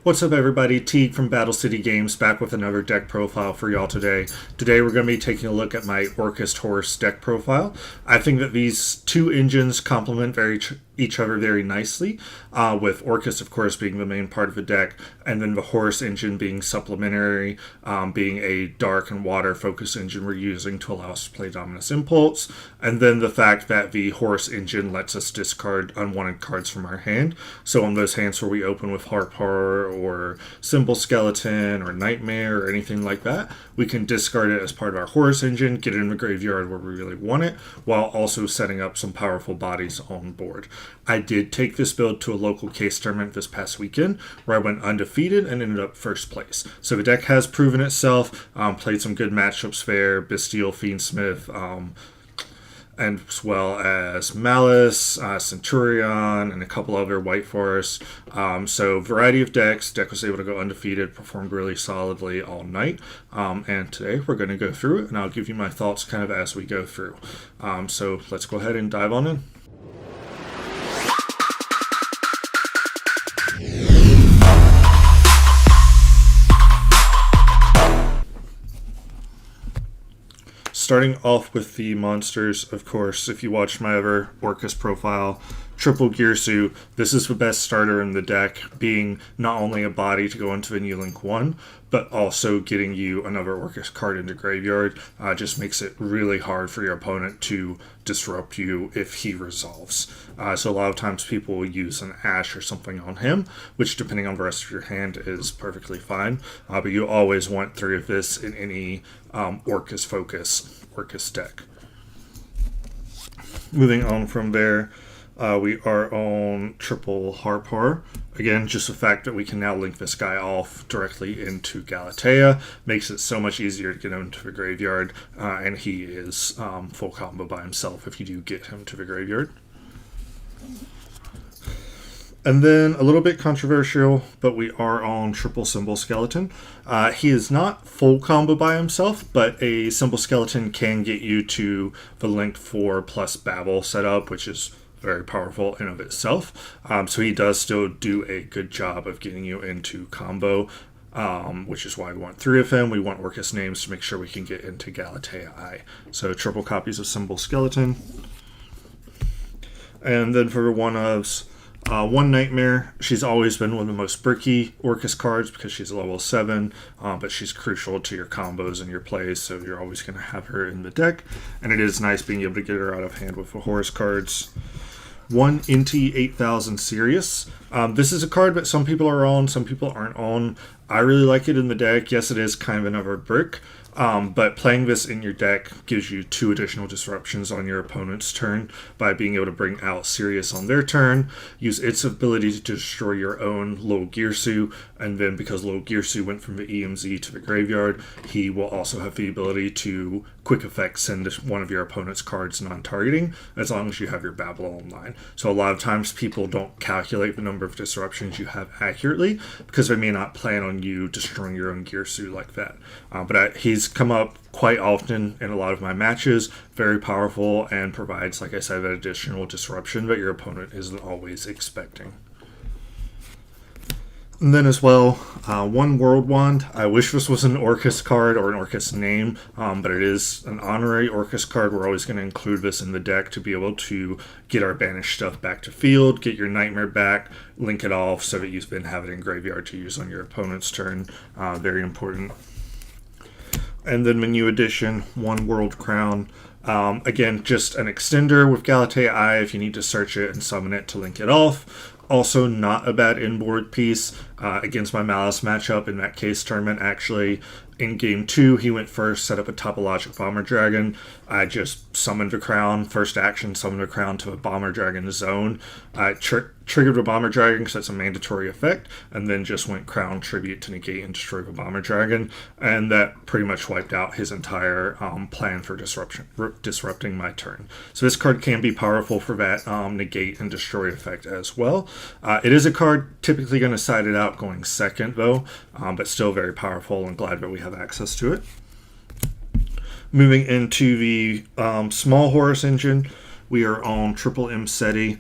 What's up, everybody? Teague from Battle City Games back with another deck profile for y'all today. Today we're going to be taking a look at my Orcust Horus deck profile. I think that these two engines complement each other very nicely, with Orcust, of course, being the main part of the deck, and then the Horus engine being supplementary, being a dark and water focused engine we're using to allow us to play Dominus Impulse, and then the fact that the Horus engine lets us discard unwanted cards from our hand. So on those hands where we open with Harp Horror or Symbol Skeleton or Nightmare or anything like that, we can discard it as part of our Horus engine, get it in the graveyard where we really want it, while also setting up some powerful bodies on board. I did take this build to a local case tournament this past weekend where I went undefeated and ended up first place. So the deck has proven itself, played some good matchups there, Bastille, Fiendsmith, and as well as Malice, Centurion, and a couple other White Forests. So variety of decks. Deck was able to go undefeated, performed really solidly all night. And today we're going to go through it, and I'll give you my thoughts kind of as we go through. So let's go ahead and dive on in. Starting off with the monsters, of course, if you watched my other Orcust profile, Triple Girsu, this is the best starter in the deck, being not only a body to go into the New Link 1, but also getting you another Orcust card into graveyard. Just makes it really hard for your opponent to disrupt you if he resolves. So a lot of times people will use an Ash or something on him, which depending on the rest of your hand is perfectly fine. But you always want 3 of this in any Orcust deck. Moving on from there, we are on Triple Harp Horror. Again, just the fact that we can now link this guy off directly into Galatea makes it so much easier to get him to the graveyard, and he is full combo by himself if you do get him to the graveyard. And then a little bit controversial, but we are on Triple Symbol Skeleton. He is not full combo by himself, but a Symbol Skeleton can get you to the linked 4 plus Babel setup, which is very powerful in of itself. So he does still do a good job of getting you into combo, which is why we want 3 of him. We want Orcust names to make sure we can get into Galatea I. So triple copies of Symbol Skeleton. And then for one-ofs, one Nightmare. She's always been one of the most bricky Orcust cards because she's a level 7, but she's crucial to your combos and your plays, so you're always going to have her in the deck. And it is nice being able to get her out of hand with the Horus cards. One Inti 8000 Sirius. This is a card that some people are on, some people aren't on. I really like it in the deck. Yes, it is kind of another brick, but playing this in your deck gives you 2 additional disruptions on your opponent's turn by being able to bring out Sirius on their turn, use its ability to destroy your own Lil Girsu, and then because Lil Girsu went from the EMZ to the graveyard, he will also have the ability to quick effect send one of your opponent's cards non-targeting as long as you have your Babel online. So a lot of times people don't calculate the number of disruptions you have accurately because they may not plan on you destroying your own Girsu like that. But he's come up quite often in a lot of my matches, very powerful, and provides, like I said, that additional disruption that your opponent isn't always expecting. And then as well, one World Wand. I wish this was an Orcust card or an Orcust name, but it is an honorary Orcust card. We're always going to include this in the deck to be able to get our banished stuff back to field, get your Nightmare back, link it off so that you then have it in graveyard to use on your opponent's turn. Very important. And then Menu Edition, one World Crown. Again, just an extender with Galatea I if you need to search it and summon it to link it off. Also not a bad inboard piece against my Malice matchup in that case tournament. Actually, in game 2, he went first, set up a Topologic Bomber Dragon. I just summoned a Crown. First action, summoned a Crown to a Bomber Dragon zone. I triggered a Bomber Dragon because that's a mandatory effect, and then just went Crown Tribute to negate and destroy the Bomber Dragon, and that pretty much wiped out his entire plan for disrupting my turn. So this card can be powerful for that negate and destroy effect as well. It is a card typically going to side it out going second though, but still very powerful, and glad that we have access to it. Moving into the small Horus engine, we are on triple M SETI.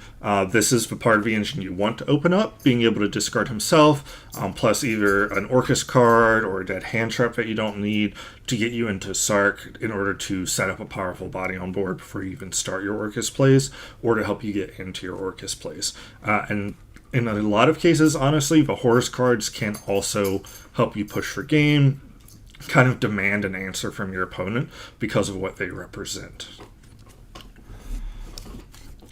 This is the part of the engine you want to open up, being able to discard himself, plus either an Orcust card or a dead hand trap that you don't need to get you into Sark in order to set up a powerful body on board before you even start your Orcust plays, or to help you get into your Orcust plays. And in a lot of cases, honestly, the Horus cards can also help you push for game, kind of demand an answer from your opponent because of what they represent.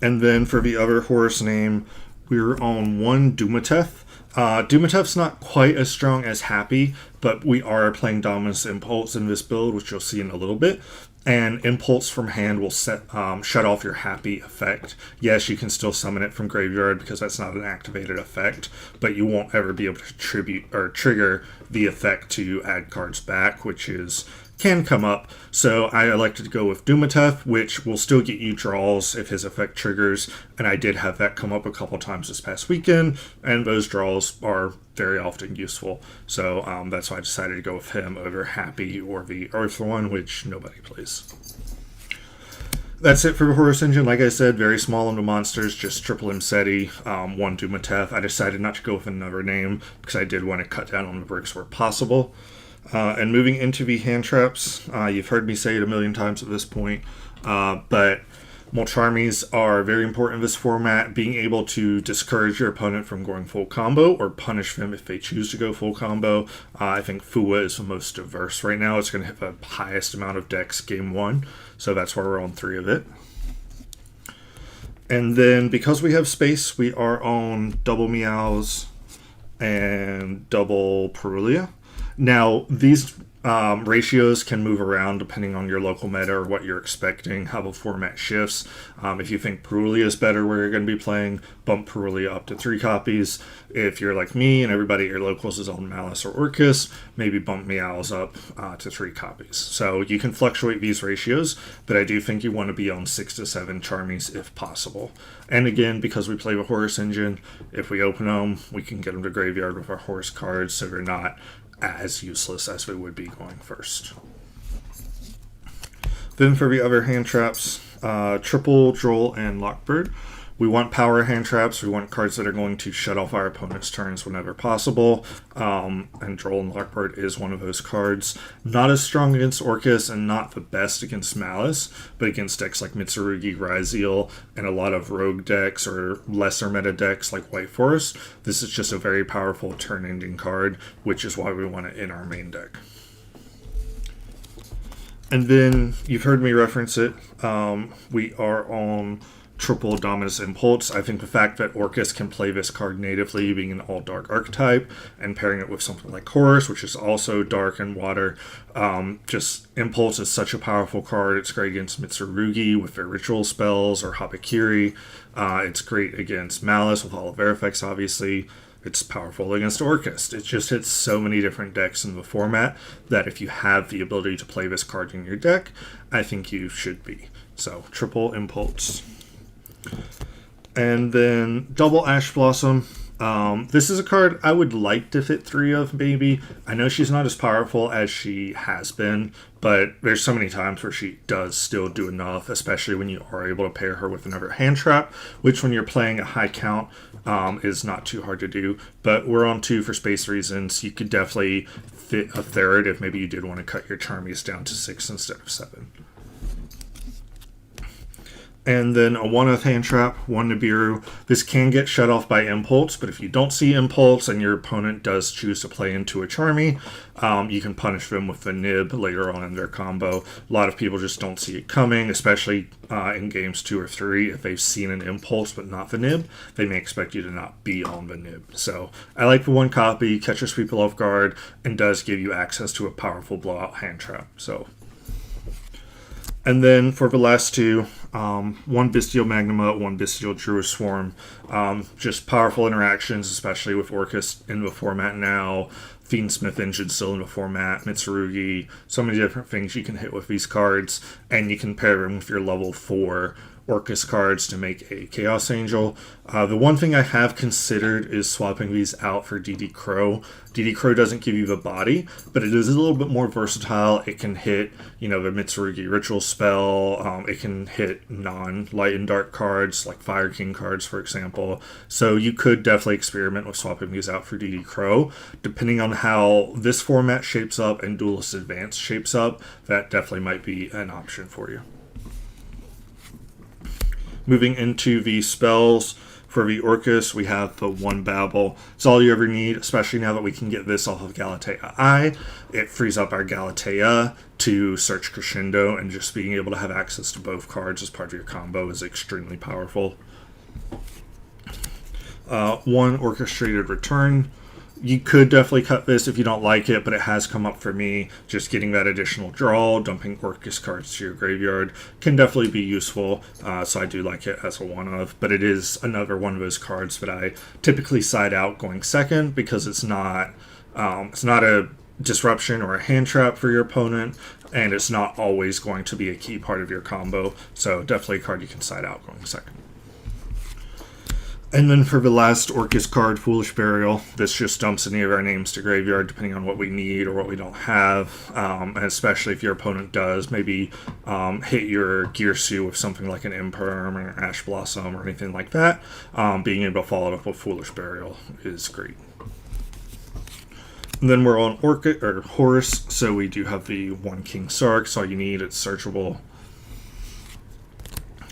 And then for the other Horus name, we're on one Dumateth. Dumateth's not quite as strong as Happy, but we are playing Dominus Impulse in this build, which you'll see in a little bit. And Impulse from hand will shut off your Happy effect. Yes, you can still summon it from graveyard because that's not an activated effect, but you won't ever be able to trigger the effect to add cards back, which can come up. So I elected to go with Dumateth, which will still get you draws if his effect triggers, and I did have that come up a couple times this past weekend, and those draws are very often useful. So that's why I decided to go with him over Happy or the Earth one, which nobody plays. That's it for the Horus engine. Like I said, very small on the monsters, just triple M SETI, one Dumateth. I decided not to go with another name because I did want to cut down on the bricks where possible. And moving into the hand traps, you've heard me say it a million times at this point, but Molcharmies are very important in this format, being able to discourage your opponent from going full combo or punish them if they choose to go full combo. I think Fua is the most diverse right now. It's going to hit the highest amount of decks game one, so that's why we're on 3 of it. And then because we have space, we are on double Meows and double Perulia. Now, these ratios can move around depending on your local meta or what you're expecting, how the format shifts. If you think Perulia is better where you're going to be playing, bump Perulia up to 3 copies. If you're like me and everybody at your locals is on Malice or Orcust, maybe bump Meows up to 3 copies. So you can fluctuate these ratios, but I do think you want to be on 6 to 7 Charmies if possible. And again, because we play the Horus engine, if we open them, we can get them to graveyard with our Horus cards, so they're not as useless as we would be going first. Then for the other hand traps, triple Droll and Lockbird. We want power hand traps. We want cards that are going to shut off our opponent's turns whenever possible. And Droll and Lockbird is one of those cards. Not as strong against Orcust and not the best against Malice, but against decks like Mitsurugi, Ryzeal, and a lot of rogue decks or lesser meta decks like White Forest. This is just a very powerful turn-ending card, which is why we want it in our main deck. And then you've heard me reference it. We are on triple Dominus Impulse. I think the fact that Orcust can play this card natively, being an all-dark archetype, and pairing it with something like Horus, which is also dark and water, just Impulse is such a powerful card. It's great against Mitsurugi with their ritual spells, or Habakiri. It's great against Malice with all of their effects, obviously. It's powerful against Orcust. It just hits so many different decks in the format that if you have the ability to play this card in your deck, I think you should be. So, triple Impulse. And then double Ash Blossom. This is a card I would like to fit 3 of, maybe. I know she's not as powerful as she has been, but there's so many times where she does still do enough, especially when you are able to pair her with another hand trap, which when you're playing a high count is not too hard to do. But we're on 2 for space reasons. You could definitely fit a 3rd if maybe you did want to cut your Charmies down to 6 instead of 7. And then a 1/0 hand trap, 1 Nibiru. This can get shut off by Impulse, but if you don't see Impulse and your opponent does choose to play into a Charmy, you can punish them with the Nib later on in their combo. A lot of people just don't see it coming, especially in games 2 or 3. If they've seen an Impulse but not the Nib, they may expect you to not be on the Nib. So I like the 1 copy, catches people off guard, and does give you access to a powerful blowout hand trap. And then for the last 2, 1 Bestial Magnuma, 1 Bestial Druid Swarm. Just powerful interactions, especially with Orcust in the format now. Fiendsmith Engine still in the format. Mitsurugi. So many different things you can hit with these cards. And you can pair them with your level 4 Orcust cards to make a Chaos Angel. The one thing I have considered is swapping these out for DD Crow. DD Crow doesn't give you the body, but it is a little bit more versatile. It can hit, the Mitsurugi Ritual spell. It can hit non-Light and Dark cards, like Fire King cards, for example. So you could definitely experiment with swapping these out for DD Crow. Depending on how this format shapes up and Duelist Advanced shapes up, that definitely might be an option for you. Moving into the spells, for the Orcust, we have the one Babel. It's all you ever need, especially now that we can get this off of Galatea I. It frees up our Galatea to search Crescendo, and just being able to have access to both cards as part of your combo is extremely powerful. One Orchestrated Return. You could definitely cut this if you don't like it, but it has come up for me. Just getting that additional draw, dumping Orcust cards to your graveyard can definitely be useful, so I do like it as a one-of, but it is another one of those cards that I typically side out going second, because it's not a disruption or a hand trap for your opponent, and it's not always going to be a key part of your combo, so definitely a card you can side out going second. And then for the last Orcust card, Foolish Burial, this just dumps any of our names to graveyard depending on what we need or what we don't have, and especially if your opponent does maybe hit your Girsu with something like an Imperm or Ash Blossom or anything like that. Being able to follow it up with Foolish Burial is great. And then we're on Horus, so we do have the one King Sark, so all you need, it's searchable.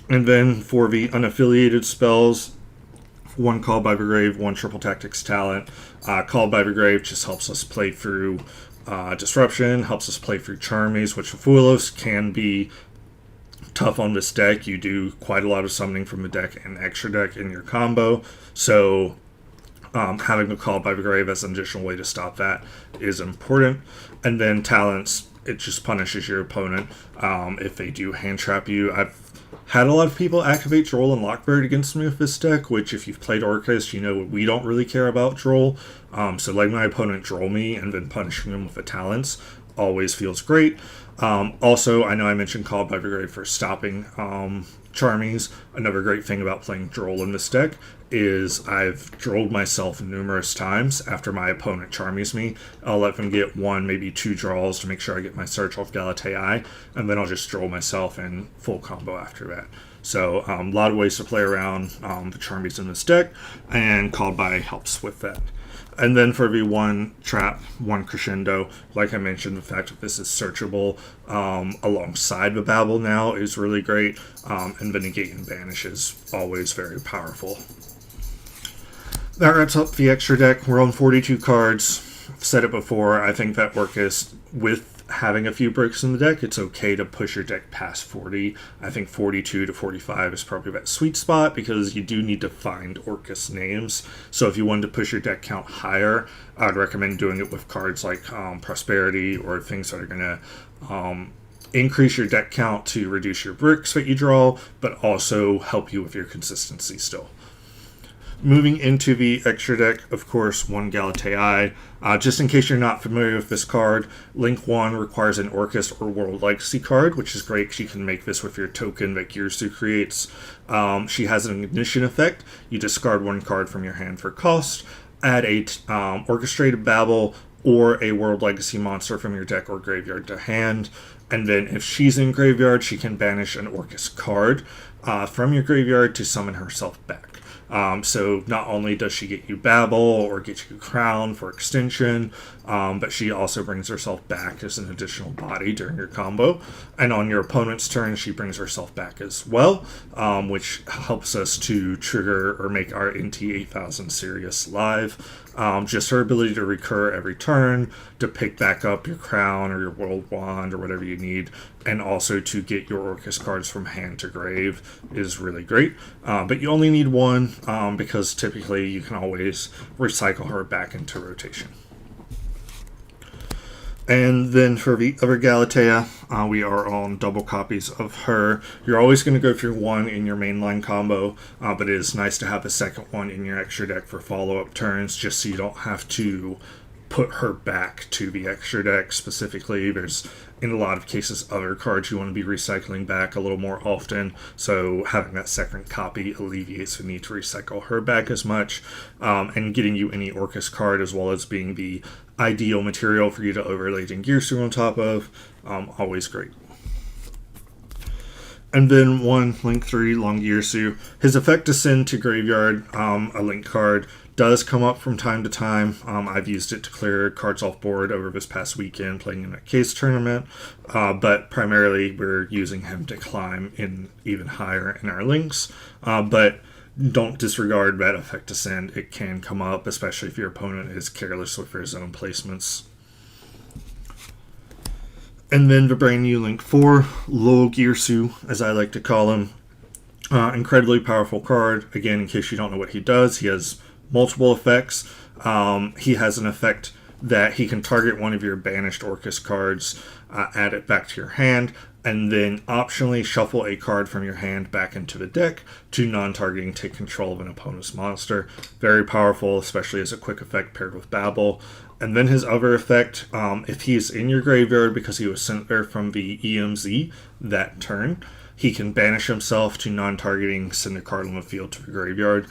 And then for the unaffiliated spells, one Called by the Grave, one Triple Tactics Talent. Called by the Grave just helps us play through Disruption, helps us play through Charmies, which Fuelos can be tough on this deck. You do quite a lot of summoning from the deck and extra deck in your combo, so having a Called by the Grave as an additional way to stop that is important. And then Talents, it just punishes your opponent if they do hand trap you. I've had a lot of people activate Droll and Lockbird against me with this deck, which if you've played Orcust, you know we don't really care about Droll. So letting my opponent Droll me and then punishing them with the Talents always feels great. Also, I know I mentioned Called by the Grave for stopping Charmies. Another great thing about playing Droll in this deck is I've drolled myself numerous times after my opponent Charmies me. I'll let them get one, maybe two draws to make sure I get my search off Galatea, and then I'll just droll myself in full combo after that. So a lot of ways to play around the Charmies in this deck, and Called by helps with that. And then for the one trap, one Crescendo, like I mentioned, the fact that this is searchable alongside the Babel now is really great, and the Negate and Banish is always very powerful. That wraps up the extra deck. We're on 42 cards. I've said it before, I think that Orcust, with having a few bricks in the deck, it's okay to push your deck past 40. I think 42 to 45 is probably that sweet spot, because you do need to find Orcust names. So if you wanted to push your deck count higher, I'd recommend doing it with cards like Prosperity, or things that are going to increase your deck count to reduce your bricks that you draw, but also help you with your consistency still. Moving into the extra deck, of course, one Galatea. Just in case you're not familiar with this card, Link 1 requires an Orcust or World Legacy card, which is great because you can make this with your token that Girsu creates. She has an ignition effect. You discard one card from your hand for cost, add a Orchestrated Babel or a World Legacy monster from your deck or graveyard to hand, and then if she's in graveyard, she can banish an Orcust card from your graveyard to summon herself back. So not only does she get you Babel or get you Crown for extension, but she also brings herself back as an additional body during your combo. And on your opponent's turn, she brings herself back as well, which helps us to trigger or make our NT8000 Sirius live. Just her ability to recur every turn, to pick back up your Crown or your World Wand or whatever you need, and also to get your Orcust cards from hand to grave is really great. But you only need one, because typically you can always recycle her back into rotation. And then for the other Galatea, we are on double copies of her. You're always going to go through one in your mainline combo, but it is nice to have a second one in your extra deck for follow-up turns, just so you don't have to put her back to the extra deck specifically. There's, in a lot of cases, other cards you want to be recycling back a little more often, so having that second copy alleviates the need to recycle her back as much, and getting you any Orcust card, as well as being the ideal material for you to overlay Dingirsu on top of. Always great. And then 1 Link 3 Longirsu. His effect to send to graveyard a link card does come up from time to time. I've used it to clear cards off board over this past weekend playing in a case tournament, but primarily we're using him to climb in even higher in our links. But don't disregard that effect to send. It can come up, especially if your opponent is careless with their zone placements. And then the brand new Link 4, Longirsu, as I like to call him. Incredibly powerful card. Again, in case you don't know what he does, he has multiple effects. He has an effect that he can target one of your banished Orcust cards, add it back to your hand, and then optionally shuffle a card from your hand back into the deck to non-targeting take control of an opponent's monster. Very powerful, especially as a quick effect paired with Babel. And then his other effect, if he is in your graveyard because he was sent there from the EMZ that turn, he can banish himself to non-targeting, send a card on the field to the graveyard.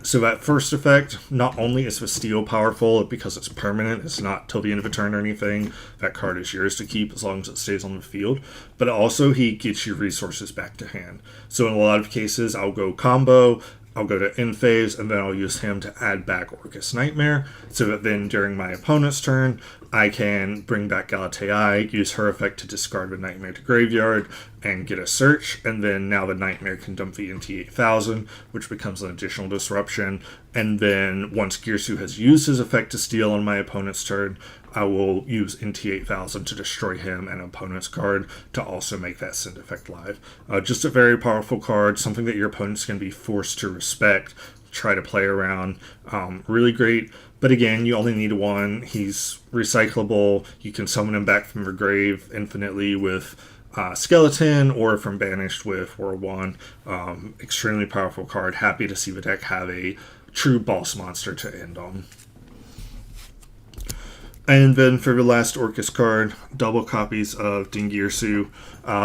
So that first effect, not only is the steal powerful because it's permanent, it's not till the end of a turn or anything, that card is yours to keep as long as it stays on the field, but also he gets you resources back to hand. So in a lot of cases, I'll go combo, I'll go to end phase, and then I'll use him to add back Orcust Nightmare, so that then during my opponent's turn, I can bring back Galatea, use her effect to discard the Nightmare to graveyard, and get a search, and then now the Nightmare can dump the NT8000, which becomes an additional disruption, and then once Girsu has used his effect to steal on my opponent's turn, I will use NT8000 to destroy him and opponent's card to also make that send effect live. Just a very powerful card, something that your opponent's going to be forced to respect, try to play around. Really great. But again, you only need one. He's recyclable. You can summon him back from your grave infinitely with Skeleton, or from Banished with World 1. Extremely powerful card. Happy to see the deck have a true boss monster to end on. And then for the last Orcust card, double copies of Dingirsu.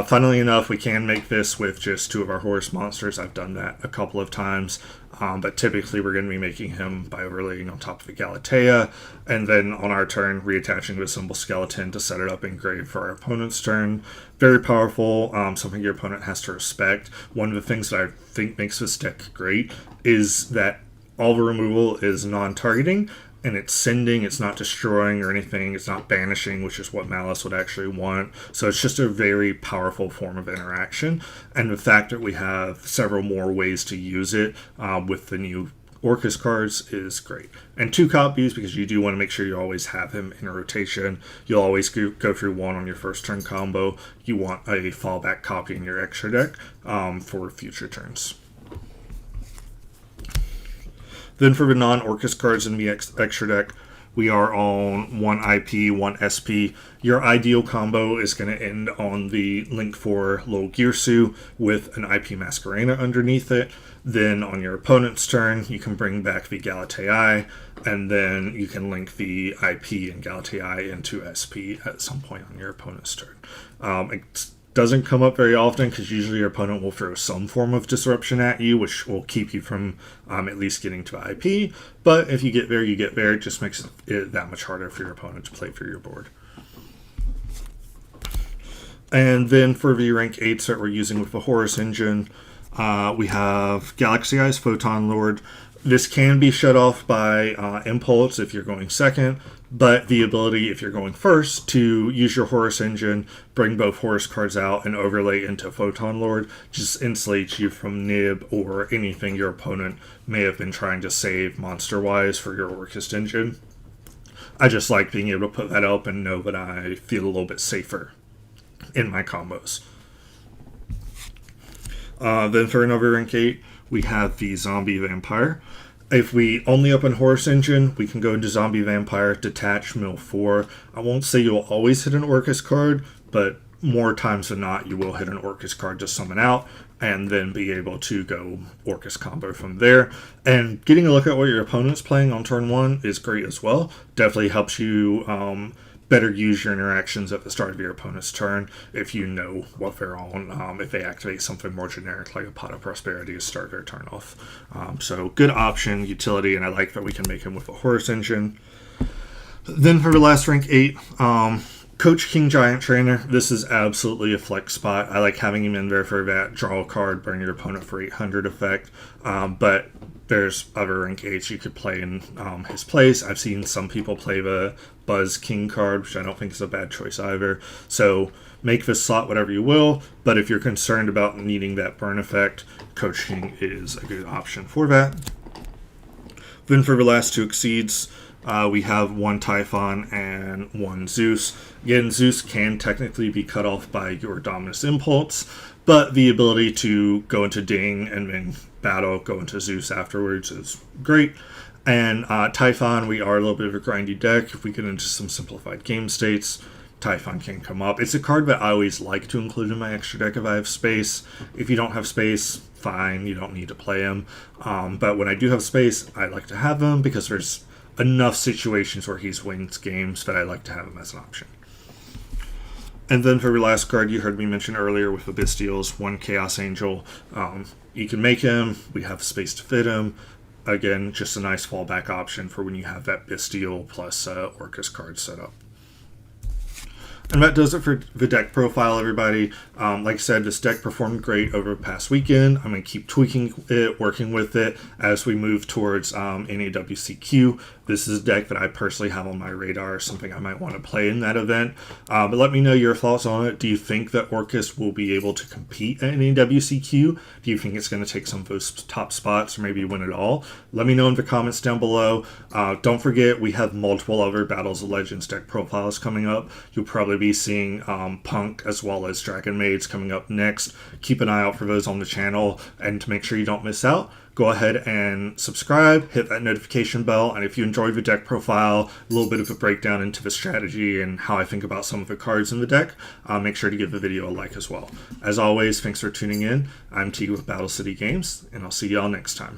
Funnily enough, we can make this with just 2 of our Horus monsters. I've done that a couple of times. But typically we're going to be making him by overlaying on top of the Galatea, and then on our turn reattaching the symbol Skeleton to set it up in grave for our opponent's turn. Very powerful, something your opponent has to respect. One of the things that I think makes this deck great is that all the removal is non-targeting, and it's sending, it's not destroying or anything, it's not banishing, which is what Malice would actually want. So it's just a very powerful form of interaction, and the fact that we have several more ways to use it with the new Orcust cards is great. And 2 copies, because you do want to make sure you always have him in a rotation. You'll always go through 1 on your first turn combo. You want a fallback copy in your extra deck for future turns. Then for the non-Orcust cards in the extra deck, we are on 1 IP, 1 SP. Your ideal combo is going to end on the Link 4 Longirsu with an IP Masquerena underneath it. Then on your opponent's turn, you can bring back the Galatea, and then you can link the IP and Galatea into SP at some point on your opponent's turn. It doesn't come up very often because usually your opponent will throw some form of disruption at you, which will keep you from at least getting to IP. But if you get there, you get there. It just makes it that much harder for your opponent to play through your board. And then for the rank 8s that we're using with the Horus engine, we have Galaxy Eyes Photon Lord. This can be shut off by Impulse if you're going second, but the ability, if you're going first, to use your Horus engine, bring both Horus cards out, and overlay into Photon Lord just insulates you from Nib or anything your opponent may have been trying to save monster-wise for your Orcust engine. I just like being able to put that up and know that I feel a little bit safer in my combos. Then for another rank 8, we have the Zombie Vampire. If we only open Horus engine, we can go into Zombie Vampire, detach, mill 4. I won't say you'll always hit an Orcust card, but more times than not, you will hit an Orcust card to summon out. and then be able to go Orcust combo from there. And getting a look at what your opponent's playing on turn 1 is great as well. Definitely helps you better use your interactions at the start of your opponent's turn if you know what they're on, if they activate something more generic like a Pot of Prosperity to start their turn off. So good option, utility, and I like that we can make him with a Horus engine. Then for the last rank 8, Coach King Giant Trainer. This is absolutely a flex spot. I like having him in there for that draw a card, burn your opponent for 800 effect. But there's other rank 8s you could play in his place. I've seen some people play the Buzz King card, which I don't think is a bad choice either. So make this slot whatever you will, but if you're concerned about needing that burn effect, Coach King is a good option for that. Then for the last 2 Exceeds, we have 1 Typhon and 1 Zeus. Again, Zeus can technically be cut off by your Dominus Impulse, but the ability to go into Ding and then battle, go into Zeus afterwards is great. And Typhon, we are a little bit of a grindy deck. If we get into some simplified game states, Typhon can come up. It's a card that I always like to include in my extra deck if I have space. If you don't have space, fine, you don't need to play him. But when I do have space, I like to have him because there's enough situations where he's wins games that I like to have him as an option. And then for your last card, you heard me mention earlier with the Bestials, 1 Chaos Angel. You can make him. We have space to fit him. Again, just a nice fallback option for when you have that Bestial plus Orcust card set up. And that does it for the deck profile, everybody. Like I said, this deck performed great over the past weekend. I'm going to keep tweaking it, working with it as we move towards NAWCQ. This is a deck that I personally have on my radar, something I might want to play in that event. But let me know your thoughts on it. Do you think that Orcust will be able to compete at NAWCQ? Do you think it's going to take some of those top spots or maybe win it all? Let me know in the comments down below. Don't forget, we have multiple other Battles of Legends deck profiles coming up. You'll probably be seeing Punk as well as Dragon Maids coming up next. Keep an eye out for those on the channel, and to make sure you don't miss out, go ahead and subscribe, hit that notification bell, and if you enjoyed the deck profile, a little bit of a breakdown into the strategy and how I think about some of the cards in the deck, make sure to give the video a like as well. As always, thanks for tuning in. I'm T with Battle City Games, and I'll see y'all next time.